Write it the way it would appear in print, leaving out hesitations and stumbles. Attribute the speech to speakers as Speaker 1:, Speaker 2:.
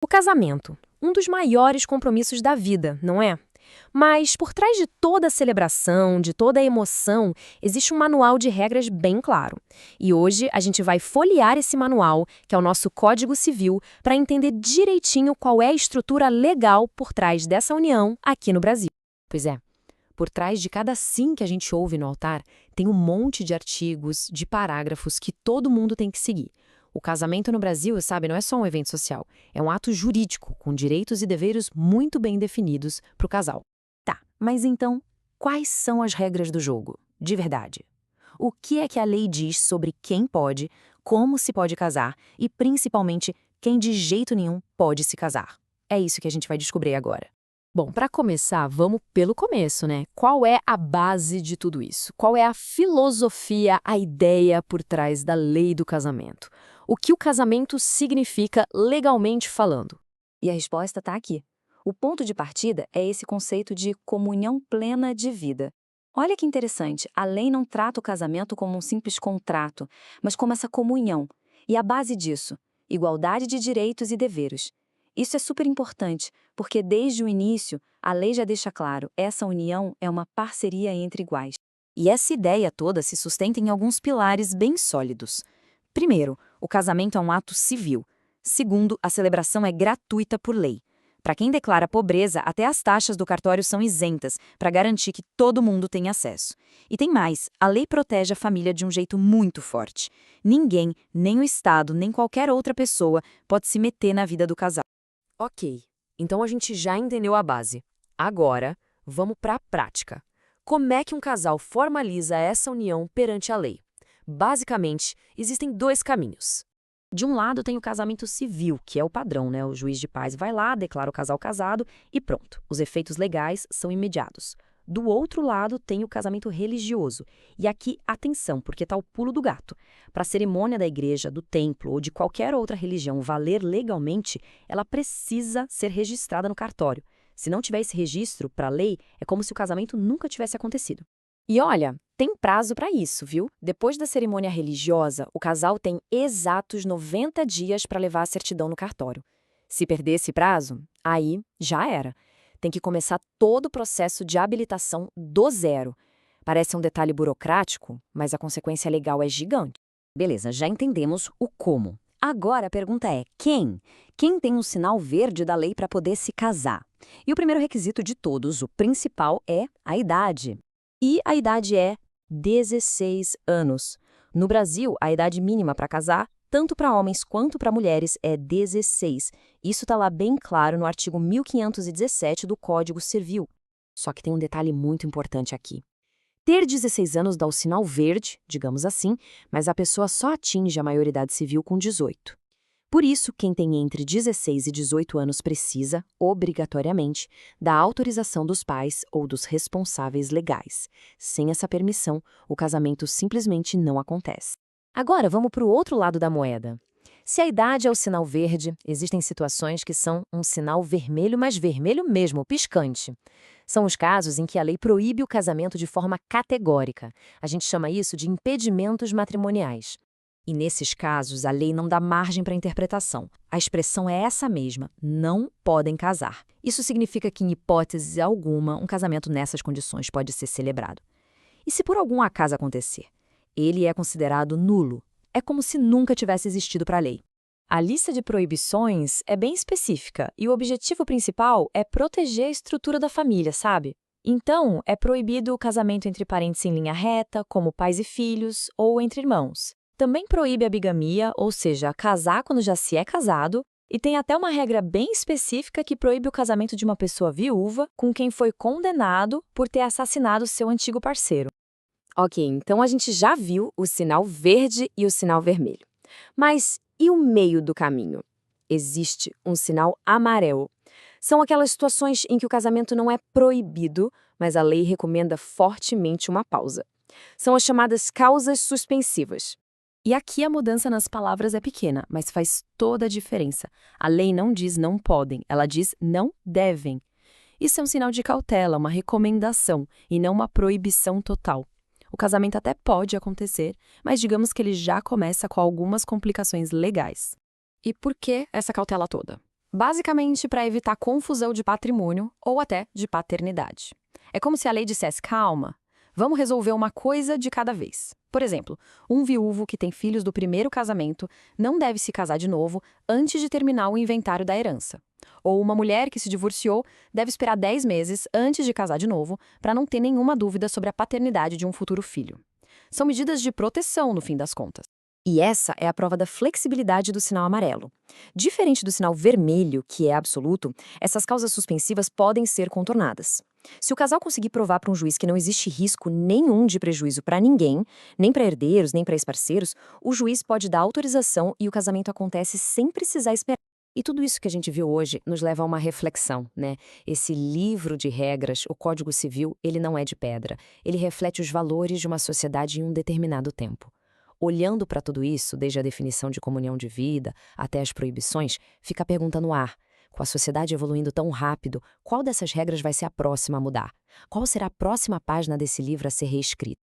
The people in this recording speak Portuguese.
Speaker 1: O casamento, um dos maiores compromissos da vida, não é? Mas por trás de toda a celebração, de toda a emoção, existe um manual de regras bem claro. E hoje a gente vai folhear esse manual, que é o nosso Código Civil, para entender direitinho qual é a estrutura legal por trás dessa união aqui no Brasil. Pois é, por trás de cada sim que a gente ouve no altar, tem um monte de artigos, de parágrafos que todo mundo tem que seguir. O casamento no Brasil, sabe, não é só um evento social, é um ato jurídico, com direitos e deveres muito bem definidos para o casal. Tá, mas então, quais são as regras do jogo, de verdade? O que é que a lei diz sobre quem pode, como se pode casar e, principalmente, quem de jeito nenhum pode se casar? É isso que a gente vai descobrir agora. Bom, para começar, vamos pelo começo, né? Qual é a base de tudo isso? Qual é a filosofia, a ideia por trás da lei do casamento? O que o casamento significa legalmente falando?
Speaker 2: E a resposta está aqui. O ponto de partida é esse conceito de comunhão plena de vida. Olha que interessante, a lei não trata o casamento como um simples contrato, mas como essa comunhão. E a base disso, igualdade de direitos e deveres. Isso é super importante, porque desde o início, a lei já deixa claro, essa união é uma parceria entre iguais. E essa ideia toda se sustenta em alguns pilares bem sólidos. Primeiro, o casamento é um ato civil. Segundo, a celebração é gratuita por lei. Para quem declara pobreza, até as taxas do cartório são isentas, para garantir que todo mundo tenha acesso. E tem mais, a lei protege a família de um jeito muito forte. Ninguém, nem o Estado, nem qualquer outra pessoa, pode se meter na vida do casal.
Speaker 1: Ok, então a gente já entendeu a base. Agora, vamos para a prática. Como é que um casal formaliza essa união perante a lei? Basicamente, existem dois caminhos. De um lado tem o casamento civil, que é o padrão, né? O juiz de paz vai lá, declara o casal casado e pronto. Os efeitos legais são imediatos. Do outro lado tem o casamento religioso. E aqui, atenção, porque está o pulo do gato. Para a cerimônia da igreja, do templo ou de qualquer outra religião valer legalmente, ela precisa ser registrada no cartório. Se não tiver esse registro, para a lei, é como se o casamento nunca tivesse acontecido. E olha, tem prazo para isso, viu? Depois da cerimônia religiosa, o casal tem exatos 90 dias para levar a certidão no cartório. Se perder esse prazo, aí já era. Tem que começar todo o processo de habilitação do zero. Parece um detalhe burocrático, mas a consequência legal é gigante.
Speaker 2: Beleza, já entendemos o como. Agora a pergunta é quem? Quem tem um sinal verde da lei para poder se casar? E o primeiro requisito de todos, o principal, é a idade. E a idade é 16 anos. No Brasil, a idade mínima para casar, tanto para homens quanto para mulheres, é 16. Isso está lá bem claro no artigo 1517 do Código Civil. Só que tem um detalhe muito importante aqui. Ter 16 anos dá o sinal verde, digamos assim, mas a pessoa só atinge a maioridade civil com 18. Por isso, quem tem entre 16 e 18 anos precisa, obrigatoriamente, da autorização dos pais ou dos responsáveis legais. Sem essa permissão, o casamento simplesmente não acontece. Agora, vamos para o outro lado da moeda. Se a idade é o sinal verde, existem situações que são um sinal vermelho, mas vermelho mesmo, piscante. São os casos em que a lei proíbe o casamento de forma categórica. A gente chama isso de impedimentos matrimoniais. E nesses casos, a lei não dá margem para interpretação. A expressão é essa mesma, não podem casar. Isso significa que, em hipótese alguma, um casamento nessas condições pode ser celebrado. E se por algum acaso acontecer? Ele é considerado nulo. É como se nunca tivesse existido para a lei. A lista de proibições é bem específica e o objetivo principal é proteger a estrutura da família, sabe? Então, é proibido o casamento entre parentes em linha reta, como pais e filhos, ou entre irmãos. Também proíbe a bigamia, ou seja, casar quando já se é casado, e tem até uma regra bem específica que proíbe o casamento de uma pessoa viúva com quem foi condenado por ter assassinado seu antigo parceiro. Ok, então a gente já viu o sinal verde e o sinal vermelho. Mas e o meio do caminho? Existe um sinal amarelo. São aquelas situações em que o casamento não é proibido, mas a lei recomenda fortemente uma pausa. São as chamadas causas suspensivas. E aqui a mudança nas palavras é pequena, mas faz toda a diferença. A lei não diz não podem, ela diz não devem. Isso é um sinal de cautela, uma recomendação, e não uma proibição total. O casamento até pode acontecer, mas digamos que ele já começa com algumas complicações legais. E por que essa cautela toda? Basicamente para evitar confusão de patrimônio ou até de paternidade. É como se a lei dissesse: calma, vamos resolver uma coisa de cada vez. Por exemplo, um viúvo que tem filhos do primeiro casamento não deve se casar de novo antes de terminar o inventário da herança. Ou uma mulher que se divorciou deve esperar 10 meses antes de casar de novo para não ter nenhuma dúvida sobre a paternidade de um futuro filho. São medidas de proteção, no fim das contas.
Speaker 1: E essa é a prova da flexibilidade do sinal amarelo. Diferente do sinal vermelho, que é absoluto, essas causas suspensivas podem ser contornadas. Se o casal conseguir provar para um juiz que não existe risco nenhum de prejuízo para ninguém, nem para herdeiros, nem para ex-parceiros, o juiz pode dar autorização e o casamento acontece sem precisar esperar. E tudo isso que a gente viu hoje nos leva a uma reflexão, né? Esse livro de regras, o Código Civil, ele não é de pedra. Ele reflete os valores de uma sociedade em um determinado tempo. Olhando para tudo isso, desde a definição de comunhão de vida até as proibições, fica a pergunta no ar. Com a sociedade evoluindo tão rápido, qual dessas regras vai ser a próxima a mudar? Qual será a próxima página desse livro a ser reescrita?